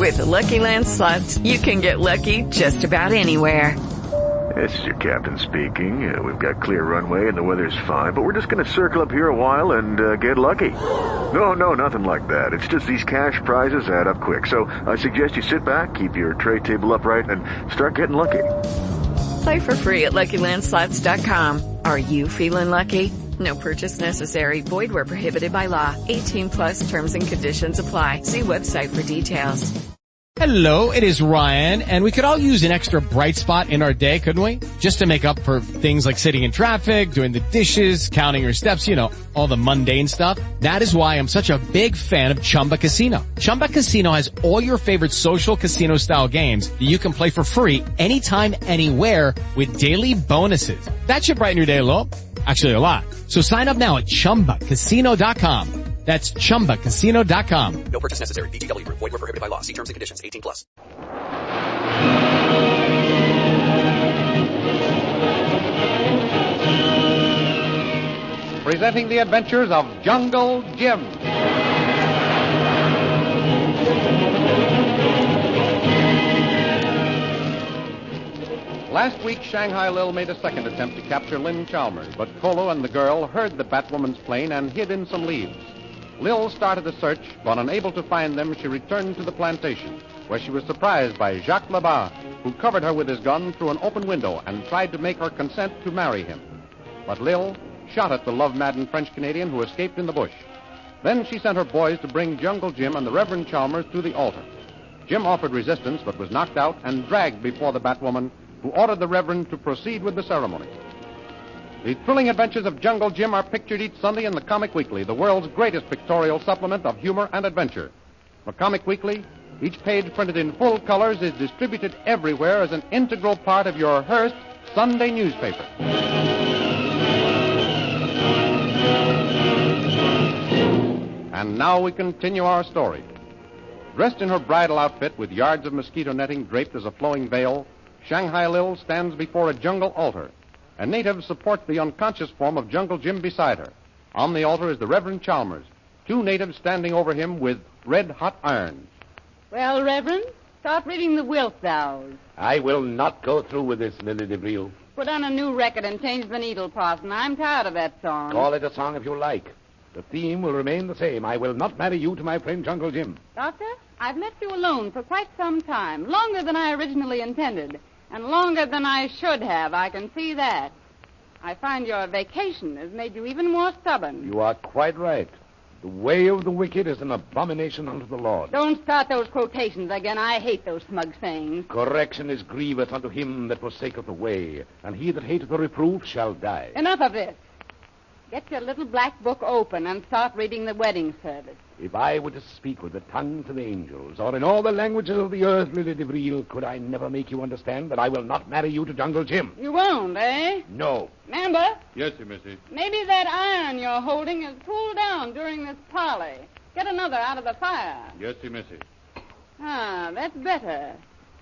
With the Lucky Land Slots, you can get lucky just about anywhere. This is your captain speaking. We've got clear runway and the weather's fine, but we're just going to circle up here a while and get lucky. No, nothing like that. It's just these cash prizes add up quick. So I suggest you sit back, keep your tray table upright, and start getting lucky. Play for free at LuckyLandSlots.com. Are you feeling lucky? No purchase necessary. Void where prohibited by law. 18+ terms and conditions apply. See website for details. Hello, it is Ryan, and we could all use an extra bright spot in our day, couldn't we? Just to make up for things like sitting in traffic, doing the dishes, counting your steps, all the mundane stuff. That is why I'm such a big fan of Chumba Casino. Chumba Casino has all your favorite social casino-style games that you can play for free anytime, anywhere with daily bonuses. That should brighten your day a little. Actually, a lot. So sign up now at ChumbaCasino.com. That's ChumbaCasino.com. No purchase necessary. VGW Group. Void where prohibited by law. See terms and conditions. 18+. Presenting the adventures of Jungle Jim. Last week, Shanghai Lil made a second attempt to capture Lynn Chalmers, but Kolu and the girl heard the Batwoman's plane and hid in some leaves. Lil started a search, but unable to find them, she returned to the plantation, where she was surprised by Jacques Labat, who covered her with his gun through an open window and tried to make her consent to marry him. But Lil shot at the love-maddened French-Canadian who escaped in the bush. Then she sent her boys to bring Jungle Jim and the Reverend Chalmers to the altar. Jim offered resistance, but was knocked out and dragged before the Batwoman, who ordered the Reverend to proceed with the ceremony. The thrilling adventures of Jungle Jim are pictured each Sunday in the Comic Weekly, the world's greatest pictorial supplement of humor and adventure. For Comic Weekly, each page printed in full colors is distributed everywhere as an integral part of your Hearst Sunday newspaper. And now we continue our story. Dressed in her bridal outfit with yards of mosquito netting draped as a flowing veil, Shanghai Lil stands before a jungle altar. A native supports the unconscious form of Jungle Jim beside her. On the altar is the Reverend Chalmers, two natives standing over him with red-hot irons. Well, Reverend, start reading the wilt thous. I will not go through with this, Lily DeVille. Put on a new record and change the needle, Parson. I'm tired of that song. Call it a song if you like. The theme will remain the same. I will not marry you to my friend Jungle Jim. Doctor, I've left you alone for quite some time, longer than I originally intended. And longer than I should have, I can see that. I find your vacation has made you even more stubborn. You are quite right. The way of the wicked is an abomination unto the Lord. Don't start those quotations again. I hate those smug sayings. Correction is grievous unto him that forsaketh the way, and he that hateth the reproof shall die. Enough of this. Get your little black book open and start reading the wedding service. If I were to speak with the tongues of angels, or in all the languages of the earth, Lily DeVille, could I never make you understand that I will not marry you to Jungle Jim? You won't, eh? No. Member? Yes, sir, missy. Maybe that iron you're holding is cooled down during this parley. Get another out of the fire. Yes, sir, missy. Ah, that's better.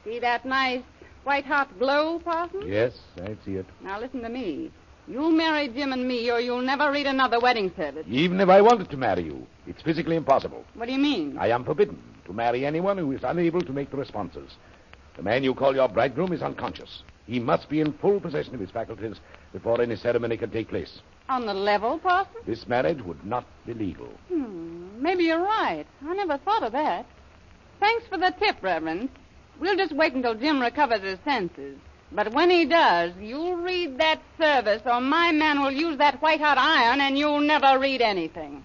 See that nice white-hot glow, Parson? Yes, I see it. Now listen to me. You'll marry Jim and me, or you'll never read another wedding service. Even if I wanted to marry you, it's physically impossible. What do you mean? I am forbidden to marry anyone who is unable to make the responses. The man you call your bridegroom is unconscious. He must be in full possession of his faculties before any ceremony can take place. On the level, Parson? This marriage would not be legal. Maybe you're right. I never thought of that. Thanks for the tip, Reverend. We'll just wait until Jim recovers his senses. But when he does, you'll read that service, or my man will use that white-hot iron, and you'll never read anything.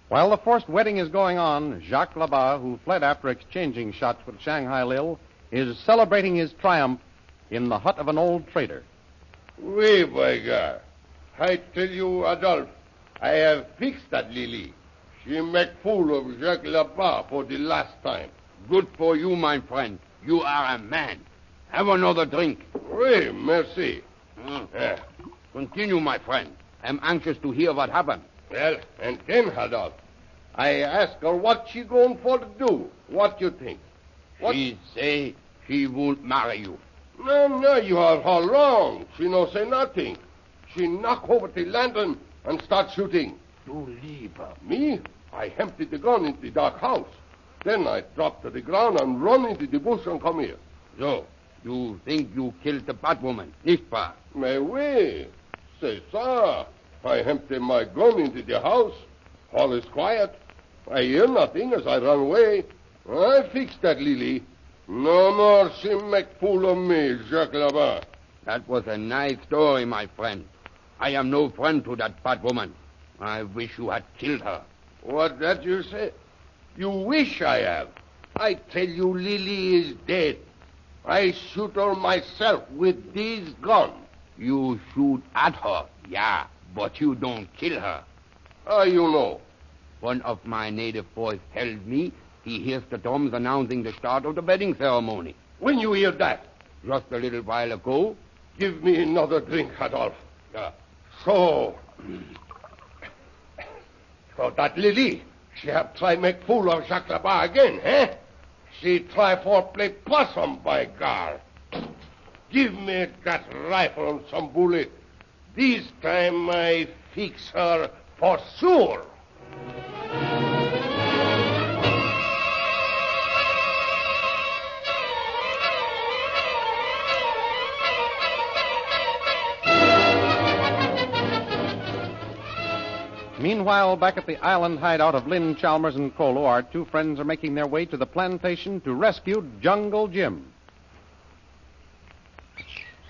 While the forced wedding is going on, Jacques Labat, who fled after exchanging shots with Shanghai Lil, is celebrating his triumph in the hut of an old trader. Oui, by God. I tell you, Adolphe, I have fixed that Lily. She make fool of Jacques Labat for the last time. Good for you, my friend. You are a man. Have another drink. Oui, merci. Continue, my friend. I'm anxious to hear what happened. Well, and then, Adolphe, I ask her what she going for to do. What you think? What? She say she won't marry you. No, you are all wrong. She no say nothing. She knock over the lantern and start shooting. You leave her. Me? I emptied the gun into the dark house. Then I dropped to the ground and run into the bush and come here. So, you think you killed the Batwoman, nicht wahr? Mais oui. C'est ça. I emptied my gun into the house. All is quiet. I hear nothing as I run away. I fixed that Lily. No more she make fool of me, Jacques Laban. That was a nice story, my friend. I am no friend to that Batwoman. I wish you had killed her. What that you say? You wish I have. I tell you, Lily is dead. I shoot her myself with this gun. You shoot at her, yeah, but you don't kill her. How you know? One of my native boys tells me he hears the drums announcing the start of the wedding ceremony. When you hear that? Just a little while ago. Give me another drink, Adolphe. So that Lily, she have try make fool of Jacques Laban again, eh? She try for play possum, by God. Give me that rifle and some bullet. This time I fix her for sure. Meanwhile, back at the island hideout of Lynn Chalmers and Kolu, our two friends are making their way to the plantation to rescue Jungle Jim.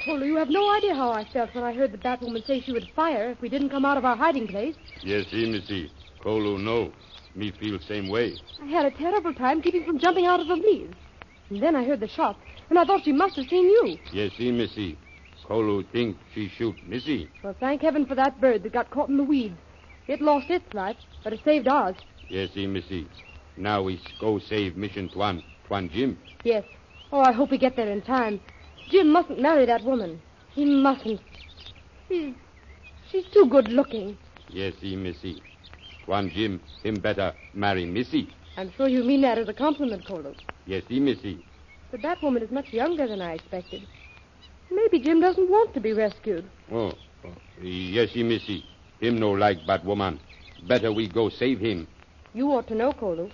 Kolu, you have no idea how I felt when I heard the Batwoman say she would fire if we didn't come out of our hiding place. Yes, missy. Kolu know. Me feel same way. I had a terrible time keeping from jumping out of the leaves. And then I heard the shot, and I thought she must have seen you. Yes, missy. Kolu think she shoot missy. Well, thank heaven for that bird that got caught in the weeds. It lost its life, but it saved ours. Yes, missy. Now we go save Mission Tuan Jim. Yes. Oh, I hope we get there in time. Jim mustn't marry that woman. He mustn't. She's too good looking. Yes, missy. Tuan Jim, him better marry missy. I'm sure you mean that as a compliment, Kolu. Yes, missy. The Batwoman is much younger than I expected. Maybe Jim doesn't want to be rescued. Oh. Yes, missy. Him no like Batwoman. Better we go save him. You ought to know, Kolu.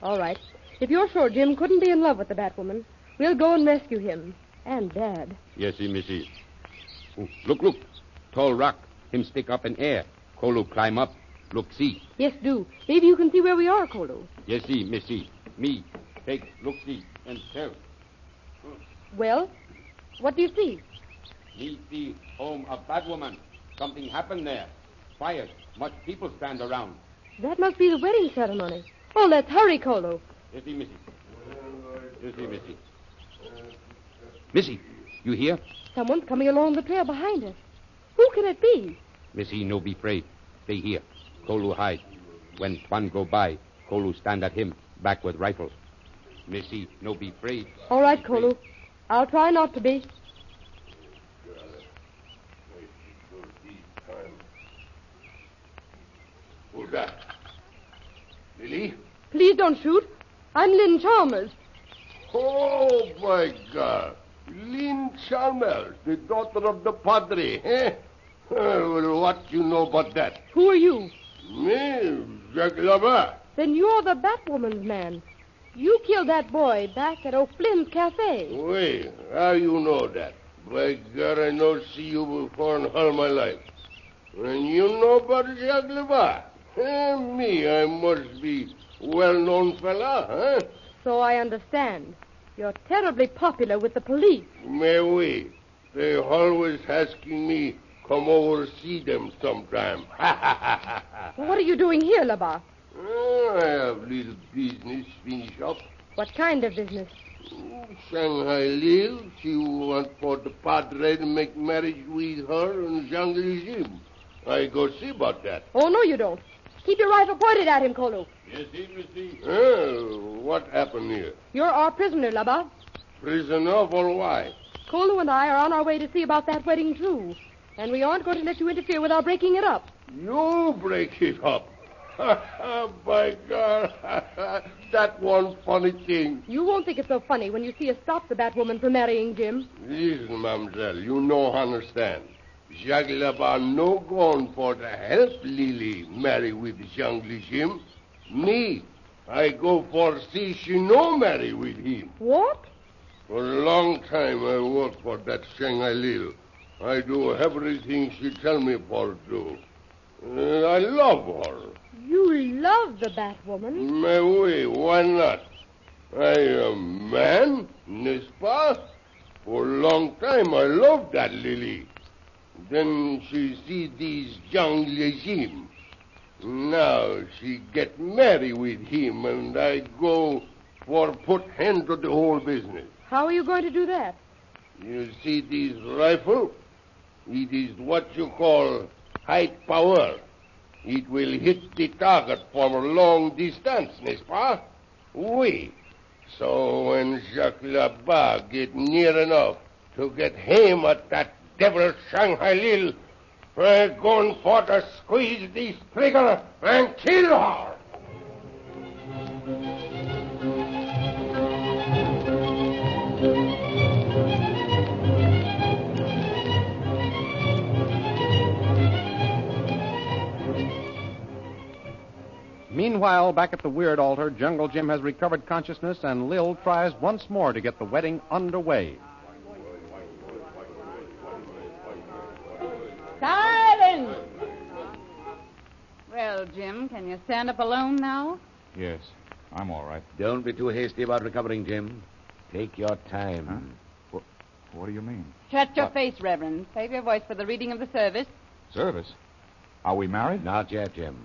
All right. If you're sure Jim couldn't be in love with the Batwoman, we'll go and rescue him. And Dad. Yes, missy. Oh, look. Tall rock. Him stick up in air. Kolu climb up. Look, see. Yes, do. Maybe you can see where we are, Kolu. Yes, missy. Me. Take, look, see, and tell. Well, what do you see? Me see home of Batwoman. Something happened there. Fire. Much people stand around. That must be the wedding ceremony. Oh, let's hurry, Kolu. Yes, missy. Yes, missy. Missy, you hear? Someone's coming along the trail behind us. Who can it be? Missy, no be afraid. Stay here. Kolu hide. When Tuan go by, Kolu stand at him, back with rifles. Missy, no be afraid. All right, Kolu. I'll try not to be. Who's that? Lily? Please don't shoot. I'm Lynn Chalmers. Oh, my God. Lynn Chalmers, the daughter of the padre, eh? Well, what you know about that? Who are you? Me, Jacques Laban. Then you're the Batwoman's man. You killed that boy back at O'Flynn's cafe. Wait, how you know that? By God, I no see you before in all my life. And you know about Jacques Laban? Me, I must be well-known fella, huh? So I understand. You're terribly popular with the police. Mais oui. They always asking me come over see them sometime. What are you doing here, Laban? I have little business finish up. What kind of business? Shanghai Lil, she want for the padre to make marriage with her and Jungle Jim. I go see about that. Oh, no, you don't. Keep your rifle pointed at him, Kolu. Yes, see. What happened here? You're our prisoner, Laban. Prisoner for why? Kolu and I are on our way to see about that wedding, too. And we aren't going to let you interfere without breaking it up. You break it up. By God, that one funny thing. You won't think it's so funny when you see us stop the Batwoman from marrying Jim. Listen, mademoiselle, you no understand. Jacques Labar no gone for the help Lily marry with Jungle Jim. Me, I go for see she no marry with him. What? For a long time I work for that Shanghai Lil. I do everything she tell me for do. I love her. You love the Batwoman? My way, why not? I am man, n'est-ce pas? For a long time I loved that Lily. Then she see these young regime. Now she get married with him, and I go for put hand to the whole business. How are you going to do that? You see this rifle? It is what you call high power. It will hit the target from a long distance, n'est-ce pas? Oui. So when Jacques Labar get near enough to get aim at that devil Shanghai Lil, we're going for to squeeze this trigger and kill her. Meanwhile, back at the Weird Altar, Jungle Jim has recovered consciousness, and Lil tries once more to get the wedding underway. Silence! Well, Jim, can you stand up alone now? Yes, I'm all right. Don't be too hasty about recovering, Jim. Take your time. Huh? What do you mean? Shut your face, Reverend. Save your voice for the reading of the service. Service? Are we married? Not yet, Jim.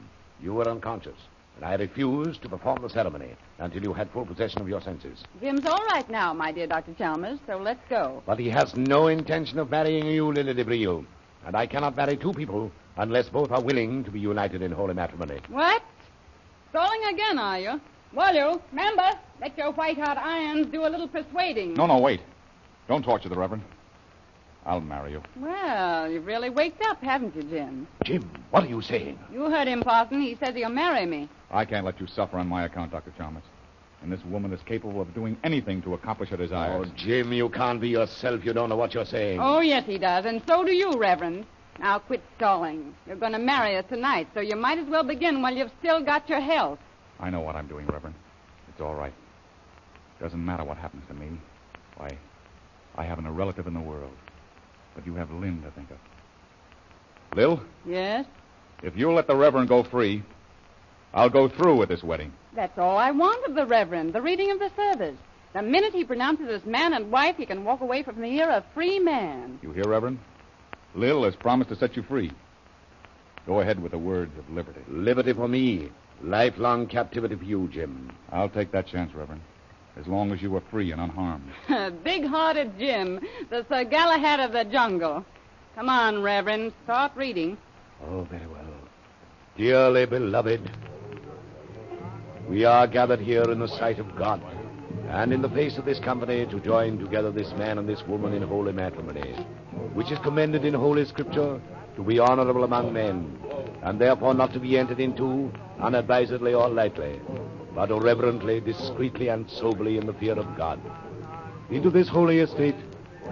You were unconscious, and I refused to perform the ceremony until you had full possession of your senses. Jim's all right now, my dear Dr. Chalmers, so let's go. But he has no intention of marrying you, Lily de Brille. And I cannot marry two people unless both are willing to be united in holy matrimony. What? Stalling again, are you? Well, you, remember, let your white-hot irons do a little persuading. No, wait. Don't torture the Reverend. I'll marry you. Well, you've really waked up, haven't you, Jim? Jim, what are you saying? You heard him, Parson. He says he'll marry me. I can't let you suffer on my account, Dr. Chalmers. And this woman is capable of doing anything to accomplish her desires. Oh, Jim, you can't be yourself. You don't know what you're saying. Oh, yes, he does, and so do you, Reverend. Now, quit stalling. You're going to marry her tonight, so you might as well begin while you've still got your health. I know what I'm doing, Reverend. It's all right. Doesn't matter what happens to me. Why, I haven't a relative in the world. But you have Lynn to think of. Lil? Yes? If you'll let the Reverend go free, I'll go through with this wedding. That's all I want of the Reverend, the reading of the service. The minute he pronounces us man and wife, he can walk away from here a free man. You hear, Reverend? Lil has promised to set you free. Go ahead with the words of liberty. Liberty for me. Lifelong captivity for you, Jim. I'll take that chance, Reverend. As long as you are free and unharmed. Big-hearted Jim, the Sir Galahad of the jungle. Come on, Reverend, start reading. Oh, very well. Dearly beloved, we are gathered here in the sight of God and in the face of this company to join together this man and this woman in holy matrimony, which is commended in Holy Scripture to be honorable among men, and therefore not to be entered into unadvisedly or lightly, but reverently, discreetly, and soberly in the fear of God. Into this holy estate,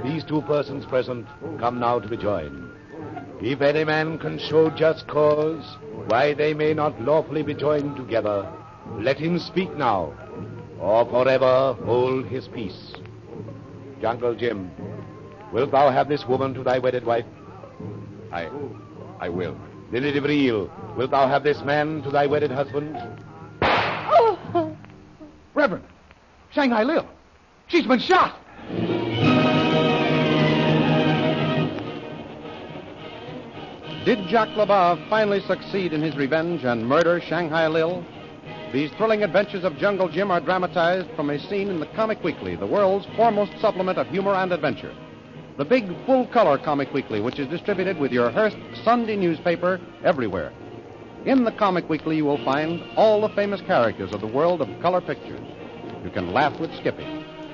these two persons present come now to be joined. If any man can show just cause why they may not lawfully be joined together, let him speak now, or forever hold his peace. Jungle Jim, wilt thou have this woman to thy wedded wife? I will. Lily de Brille, wilt thou have this man to thy wedded husband? Oh! Reverend, Shanghai Lil, she's been shot. Did Jacques Labar finally succeed in his revenge and murder Shanghai Lil? These thrilling adventures of Jungle Jim are dramatized from a scene in the Comic Weekly, the world's foremost supplement of humor and adventure. The big full-color Comic Weekly, which is distributed with your Hearst Sunday newspaper everywhere. In the Comic Weekly, you will find all the famous characters of the world of color pictures. You can laugh with Skippy,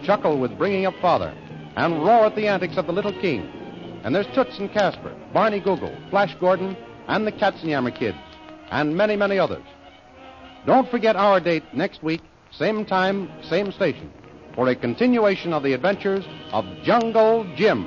chuckle with Bringing Up Father, and roar at the antics of the Little King. And there's Toots and Casper, Barney Google, Flash Gordon, and the Katzenjammer Kids, and many, many others. Don't forget our date next week, same time, same station, for a continuation of the adventures of Jungle Jim.